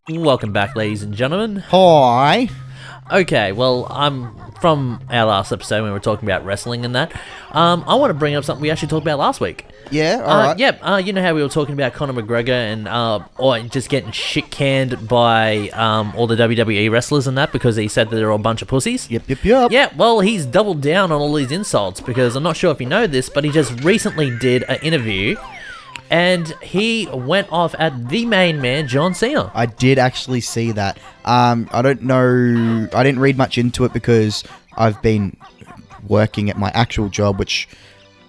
Welcome back, ladies and gentlemen. Hi. Okay, well, from our last episode when we were talking about wrestling and that. I want to bring up something we actually talked about last week. Yeah, alright. You know how we were talking about Conor McGregor and or just getting shit canned by all the WWE wrestlers and that because he said that they're all a bunch of pussies? Yep. Yeah, well, he's doubled down on all these insults because I'm not sure if you know this, but he just recently did an interview and he went off at the main man, John Cena. I did actually see that. I don't know. I didn't read much into it because I've been working at my actual job, which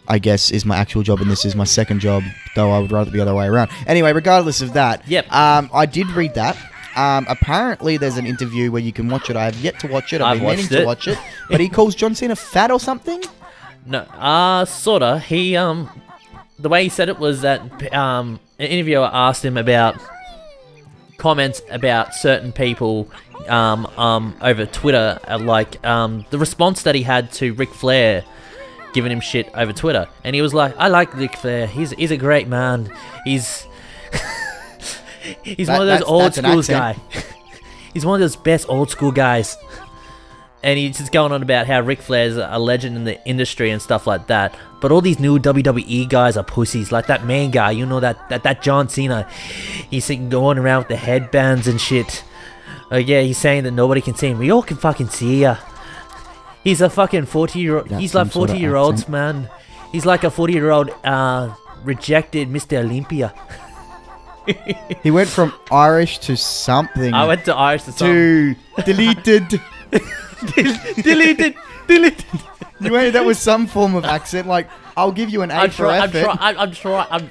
I guess is my actual job, and this is my second job, though I would rather be the other way around. Anyway, regardless of that, Yep. I did read that. Apparently, there's an interview where you can watch it. I have yet to watch it. I've been meaning to watch it. But he calls John Cena fat or something? No, sorta. He, the way he said it was that an interviewer asked him about comments about certain people over Twitter, the response that he had to Ric Flair giving him shit over Twitter, and he was like, "I like Ric Flair. He's a great man. He's one of those old school guys. He's one of those best old school guys." And he's just going on about how Ric Flair's a legend in the industry and stuff like that. But all these new WWE guys are pussies. Like that main guy, you know, that John Cena. He's going around with the headbands and shit. Yeah, he's saying that nobody can see him. We all can fucking see ya. He's a fucking 40-year-old. He's like 40-year-olds, man. He's like a 40-year-old rejected Mr. Olympia. He went from Irish to something. I went to Irish to something. Deleted. Deleted. You went, that was some form of accent. Like, I'll give you an A for effort. I'm trying.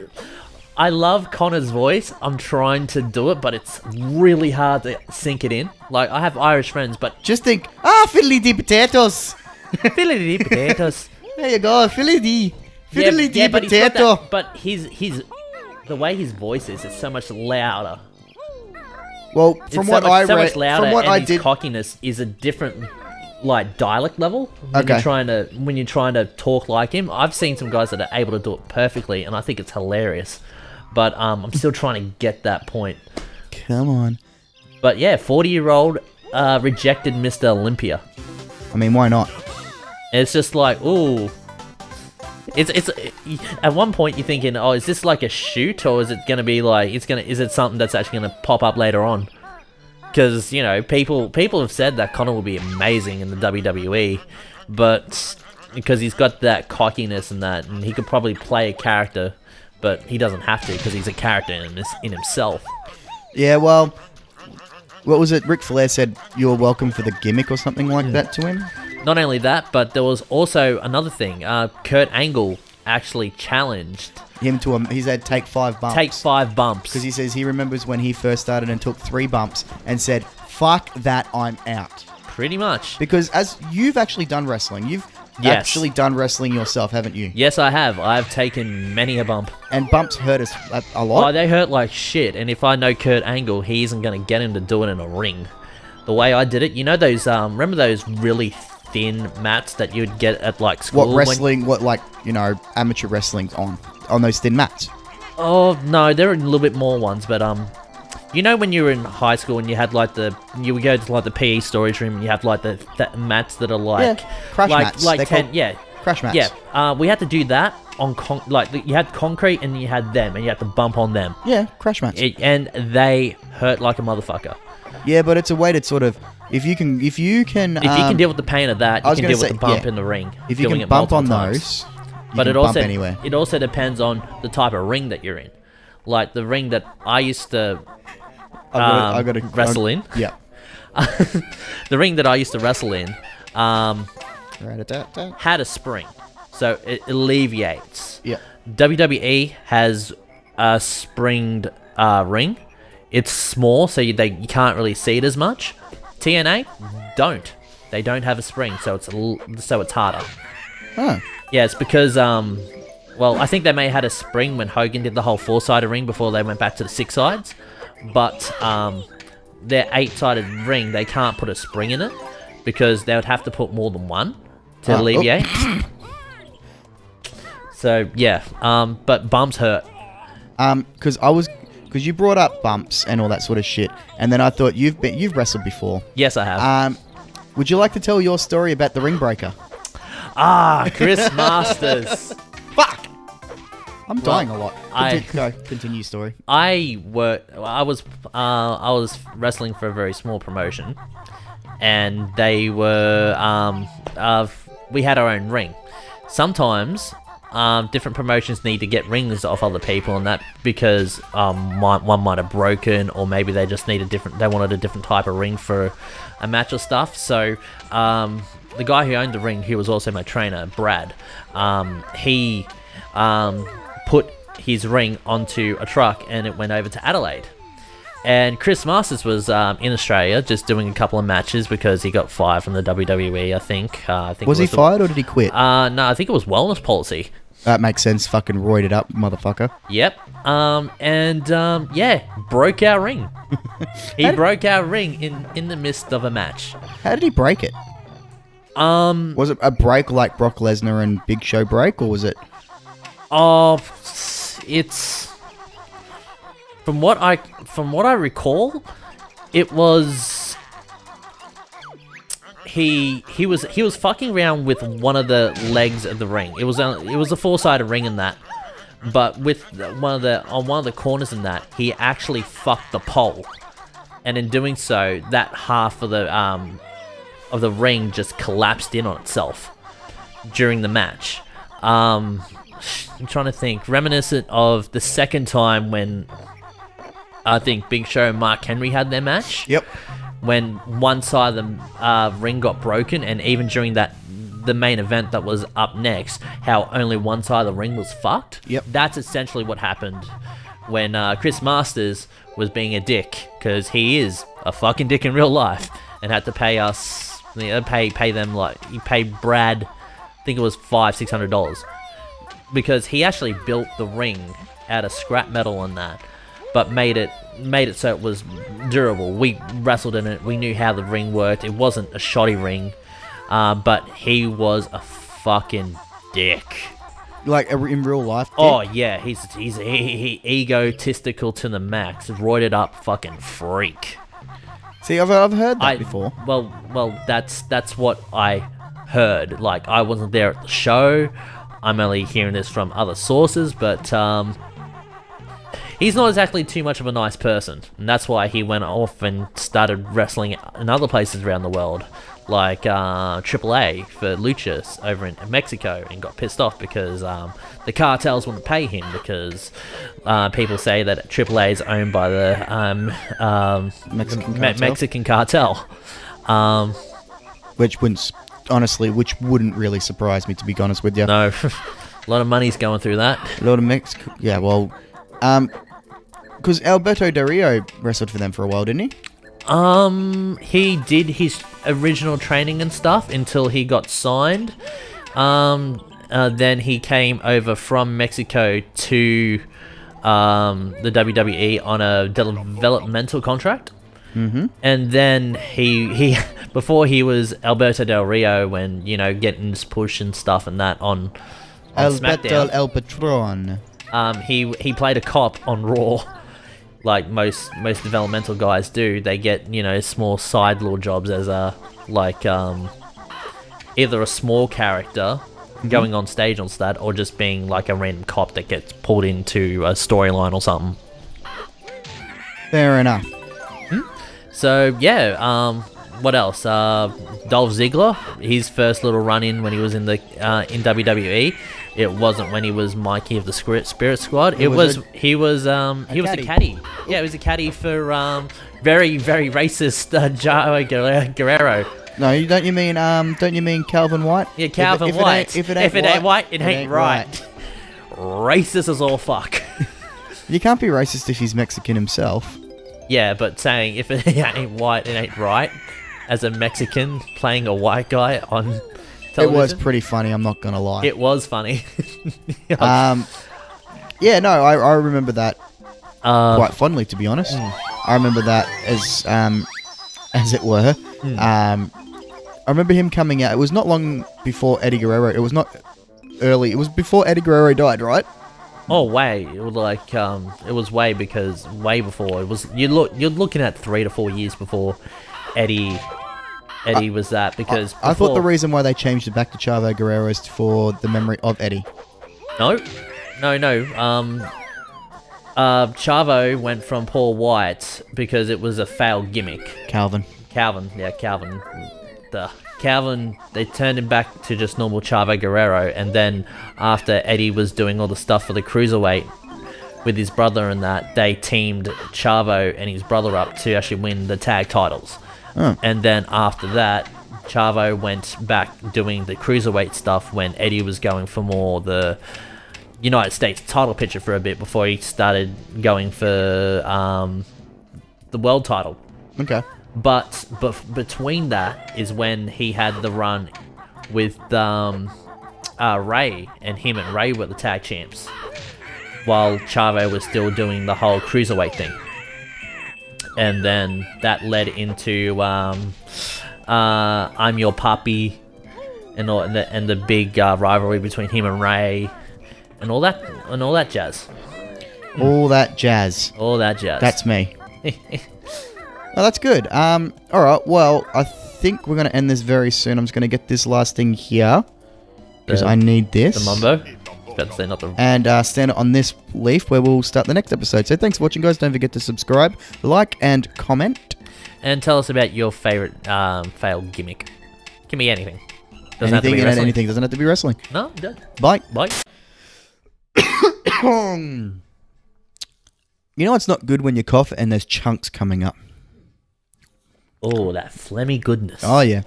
I love Connor's voice. I'm trying to do it, but it's really hard to sink it in. Like, I have Irish friends, but just think, fiddly dee potatoes. fiddly potatoes. There you go, fiddly dee potato. But his the way his voice is, it's so much louder. Well, from what I read, from what I did, cockiness is a different like dialect level when you're trying to talk like him. I've seen some guys that are able to do it perfectly, and I think it's hilarious. But I'm still trying to get that point. Come on. But yeah, 40-year-old rejected Mr. Olympia. I mean, why not? It's just like, ooh. It's at one point you're thinking, oh, is this like a shoot, or is it gonna be like is it something that's actually gonna pop up later on? Because, you know, people have said that Conor will be amazing in the WWE, but because he's got that cockiness and that, and he could probably play a character, but he doesn't have to because he's a character in himself. Yeah, well, what was it? Ric Flair said, "You're welcome for the gimmick" or something like that to him. Not only that, but there was also another thing. Kurt Angle actually challenged him to he said take 5 bumps. Take 5 bumps. Because he says he remembers when he first started and took 3 bumps and said, "Fuck that, I'm out." Pretty much. Because as you've actually done wrestling, you've actually done wrestling yourself, haven't you? Yes, I have. I've taken many a bump. And bumps hurt us a lot. Oh, they hurt like shit. And if I know Kurt Angle, he isn't going to get him to do it in a ring. The way I did it, you know those, remember those really thin mats that you'd get at like school? What wrestling, amateur wrestling's on those thin mats? Oh, no, there are a little bit more ones, but, you know when you were in high school and you had like you would go to like the PE storage room and you have like the mats that are like... Yeah, crash mats. Like 10, yeah. Crash mats. Yeah, we had to do that on, you had concrete and you had them and you had to bump on them. Yeah, crash mats. And they hurt like a motherfucker. Yeah, but it's a way to sort of... If you can deal with the pain of that, you can deal with the bump in the ring. If you can bump on those, but it also depends on the type of ring that you're in. Like the ring that I used to wrestle in. Yeah. The ring that I used to wrestle in had a spring, so it alleviates. Yeah. WWE has a springed ring. It's small, so you can't really see it as much. TNA don't. They don't have a spring, so it's harder. Huh. Yeah, it's because I think they may have had a spring when Hogan did the whole 4-sided ring before they went back to the 6 sides. But their 8-sided ring, they can't put a spring in it because they would have to put more than one to alleviate. So yeah, but bumps hurt. Because because you brought up bumps and all that sort of shit, and then I thought you've wrestled before. Yes, I have. Would you like to tell your story about the ring breaker? Chris Masters. Fuck! I'm dying a lot. Continue story. I was wrestling for a very small promotion, and they were we had our own ring. Sometimes different promotions need to get rings off other people, and that because one might have broken, or maybe they just need they wanted a different type of ring for a match or stuff. So the guy who owned the ring, he was also my trainer, Brad. He put his ring onto a truck, and it went over to Adelaide. And Chris Masters was in Australia just doing a couple of matches because he got fired from the WWE, I think. Was he fired or did he quit? No, I think it was wellness policy. That makes sense. Fucking roided up, motherfucker. Yep. Broke our ring. He broke our ring in the midst of a match. How did he break it? Was it a break like Brock Lesnar and Big Show break, or was it? It's from what I recall, it was he was fucking around with one of the legs of the ring. It was a four-sided ring in that, but with one of the corners in that, he actually fucked the pole, and in doing so, that half of the ring just collapsed in on itself during the match. I'm trying to think, reminiscent of the second time when I think Big Show and Mark Henry had their match. Yep. When one side of the ring got broken, and even during the main event that was up next, how only one side of the ring was fucked. Yep. That's essentially what happened when Chris Masters was being a dick, because he is a fucking dick in real life, and had to pay us, pay them, like, he paid Brad, I think it was $500-$600, because he actually built the ring out of scrap metal and that, but made it so it was durable. We wrestled in it. We knew how the ring worked. It wasn't a shoddy ring, but he was a fucking dick. Like in real life? Dick? Oh yeah, he's egotistical to the max. Roided up fucking freak. See, I've heard that before. Well, that's what I heard. Like, I wasn't there at the show. I'm only hearing this from other sources, but he's not exactly too much of a nice person, and that's why he went off and started wrestling in other places around the world, like AAA for Luchas over in Mexico, and got pissed off because the cartels wouldn't pay him, because people say that AAA is owned by the Mexican cartel. Which wouldn't really surprise me, to be honest with you. No, a lot of money's going through that. A lot of Mexico. Yeah, well, because Alberto Del Rio wrestled for them for a while, didn't he? He did his original training and stuff until he got signed. Then he came over from Mexico to the WWE on a developmental contract. Mm-hmm. And then he before he was Alberto Del Rio, when, you know, getting this push and stuff and that on Alberto SmackDown. El Patron. He played a cop on Raw, like most developmental guys do. They get, you know, small side little jobs as either a small character going on stage on stat, or just being like a random cop that gets pulled into a storyline or something. Fair enough. So yeah, what else? Dolph Ziggler, his first little run in when he was in WWE. It wasn't when he was Mikey of the Spirit Squad. He was a caddy. Yeah, he was a caddy for very, very racist Joey Guerrero. No, don't you mean Calvin White? Yeah, Calvin White. If it ain't white, it ain't right. Racist as all fuck. You can't be racist if he's Mexican himself. Yeah, but saying if it ain't white, it ain't right, as a Mexican playing a white guy on television. It was pretty funny, I'm not gonna lie. It was funny. Yeah, no, I remember that quite fondly, to be honest. I remember that as it were. I remember him coming out. It was not long before Eddie Guerrero. It was not early. It was before Eddie Guerrero died, right? Oh, way! It was like it was way because way before it was. You're looking at 3 to 4 years before Eddie was that because I thought the before- reason why they changed it back to Chavo Guerrero is for the memory of Eddie. no. Chavo went from Paul White because it was a failed gimmick. Calvin. Calvin. They turned him back to just normal Chavo Guerrero, and then after Eddie was doing all the stuff for the cruiserweight with his brother and that, they teamed Chavo and his brother up to actually win the tag titles. Oh. And then after that, Chavo went back doing the cruiserweight stuff when Eddie was going for more the United States title picture for a bit before he started going for the world title. Okay. But between that is when he had the run with Ray, and him and Ray were the tag champs, while Chavo was still doing the whole cruiserweight thing. And then that led into I'm Your Papi, and the big rivalry between him and Ray, and all that jazz. All that jazz. All that jazz. That's me. Oh, that's good. All right. Well, I think we're going to end this very soon. I'm just going to get this last thing here because I need this. The Mumbo. About to say not the... And stand it on this leaf where we'll start the next episode. So thanks for watching, guys. Don't forget to subscribe, like, and comment. And tell us about your favorite failed gimmick. Give me anything. Doesn't have to be Anything and wrestling. anything. Doesn't have to be wrestling. No, it does. Bye. Bye. You know it's not good when you cough and there's chunks coming up. Oh, that phlegmy goodness. Oh, yeah.